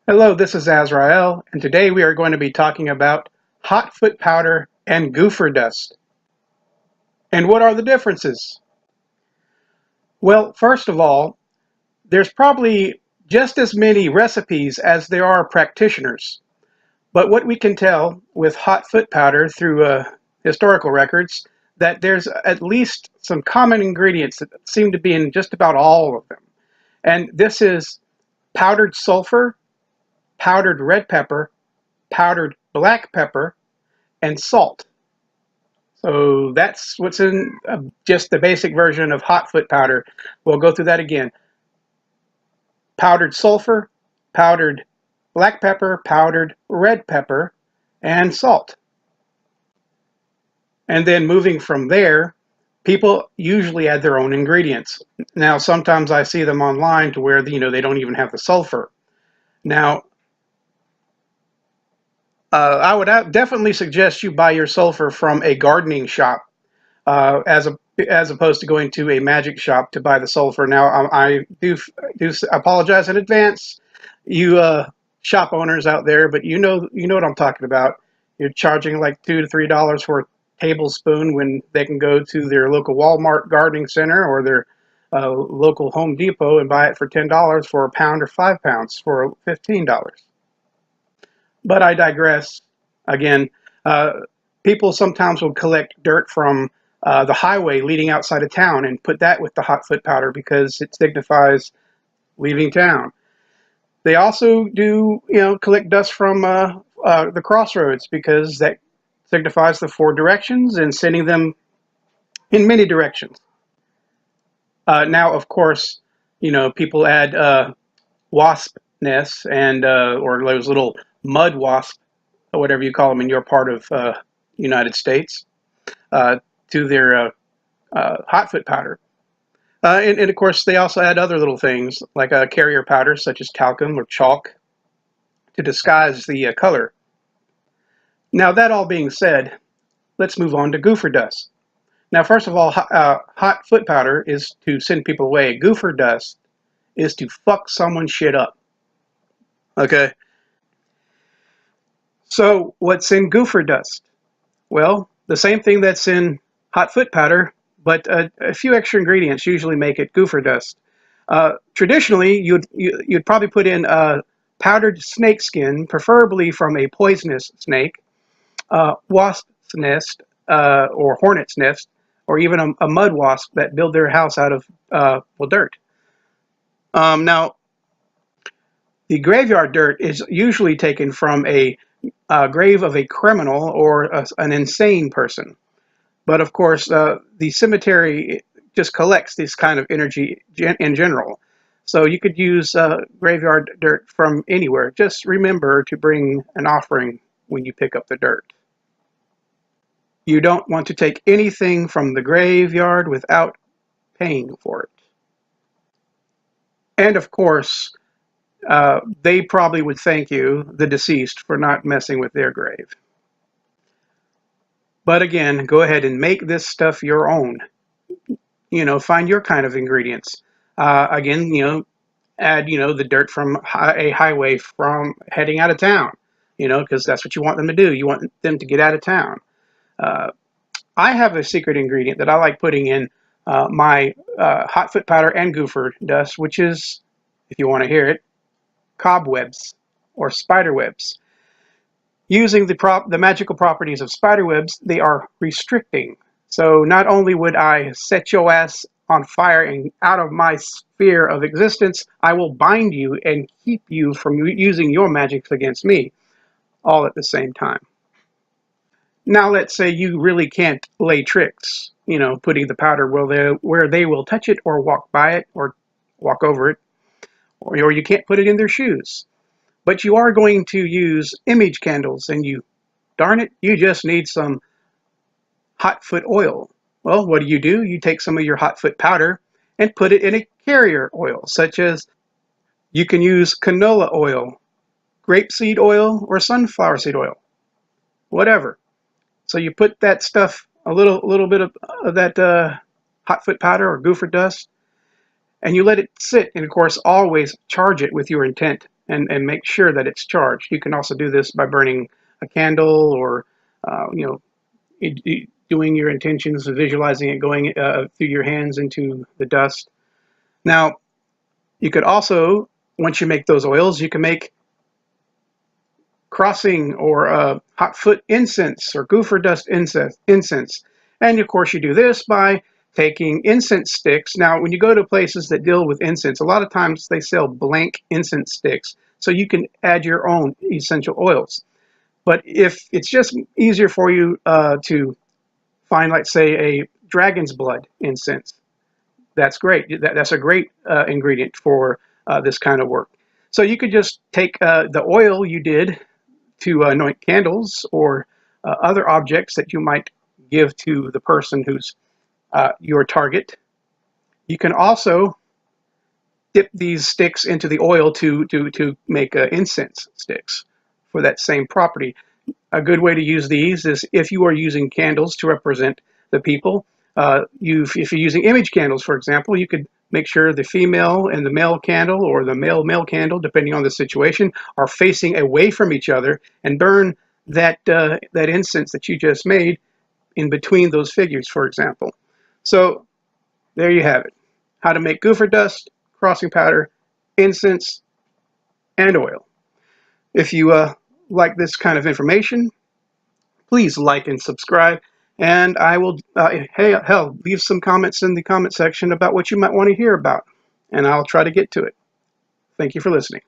Hello, this is Azrael, and today we are going to be talking about hot foot powder and goofer dust. And what are the differences? Well, first of all, there's probably just as many recipes as there are practitioners. But what we can tell with hot foot powder through historical records, that there's at least some common ingredients that seem to be in just about all of them. And this is powdered sulfur, powdered red pepper, powdered black pepper, and salt. So that's what's in just the basic version of hot foot powder. We'll go through that again. Powdered sulfur, powdered black pepper, powdered red pepper, and salt. And then moving from there, people usually add their own ingredients. Now, sometimes I see them online to where they don't even have the sulfur. Now, I would definitely suggest you buy your sulfur from a gardening shop, as opposed to going to a magic shop to buy the sulfur. Now, I do apologize in advance, you shop owners out there, but you know what I'm talking about. You're charging like $2 to $3 for a tablespoon when they can go to their local Walmart gardening center or their local Home Depot and buy it for $10 for a pound or 5 pounds for $15. But I digress. Again, people sometimes will collect dirt from the highway leading outside of town and put that with the hot foot powder because it signifies leaving town. They also do, collect dust from the crossroads because that signifies the four directions and sending them in many directions. Now, of course, people add wasp nests and or those little mud wasps, or whatever you call them in your part of United States, uh, to their hot foot powder. And of course, they also add other little things like carrier powder, such as talcum or chalk, to disguise the color. Now, that all being said, let's move on to goofer dust. Now, first of all, hot foot powder is to send people away. Goofer dust is to fuck someone's shit up. Okay? So, what's in goofer dust? Well, the same thing that's in hot foot powder, but a few extra ingredients usually make it goofer dust. Traditionally, you'd probably put in powdered snake skin, preferably from a poisonous snake, wasp's nest or hornet's nest, or even a mud wasp that build their house out of dirt. Now, the graveyard dirt is usually taken from a grave of a criminal or an insane person. But of course, the cemetery just collects this kind of energy in general. So you could use graveyard dirt from anywhere. Just remember to bring an offering when you pick up the dirt. You don't want to take anything from the graveyard without paying for it. And of course, they probably would thank you, the deceased, for not messing with their grave. But again, go ahead and make this stuff your own. Find your kind of ingredients. Again, add, the dirt from a highway from heading out of town, because that's what you want them to do. You want them to get out of town. I have a secret ingredient that I like putting in my hot foot powder and goofer dust, which is, if you want to hear it, cobwebs or spider webs. Using the magical properties of spider webs, they are restricting. So not only would I set your ass on fire and out of my sphere of existence, I will bind you and keep you from using your magics against me, all at the same time. Now let's say you really can't lay tricks, putting the powder where they will touch it or walk by it or walk over it, or you can't put it in their shoes. But you are going to use image candles, and darn it, you just need some hot foot oil. Well, what do? You take some of your hot foot powder and put it in a carrier oil, such as you can use canola oil, grapeseed oil, or sunflower seed oil, whatever. So you put that stuff, a little bit of that hot foot powder or goofer dust, and you let it sit. And of course, always charge it with your intent and make sure that it's charged. You can also do this by burning a candle, or you know, doing your intentions, visualizing it going through your hands into the dust. Now, you could also, once you make those oils, you can make crossing or hot foot incense or goofer dust incense. And of course, you do this by taking incense sticks. Now, when you go to places that deal with incense, a lot of times they sell blank incense sticks, so you can add your own essential oils. But if it's just easier for you to find, like, say, a dragon's blood incense, that's great. That's a great ingredient for this kind of work. So you could just take the oil you did to anoint candles, or other objects that you might give to the person who's your target. You can also dip these sticks into the oil to make incense sticks for that same property. A good way to use these is if you are using candles to represent the people. If you're using image candles, for example, you could make sure the female and the male candle, or the male candle, depending on the situation, are facing away from each other, and burn that incense that you just made in between those figures, for example. So there you have it. How to make goofer dust, crossing powder, incense, and oil. If you like this kind of information, please like and subscribe. And I will, hey, hell, leave some comments in the comment section about what you might want to hear about, and I'll try to get to it. Thank you for listening.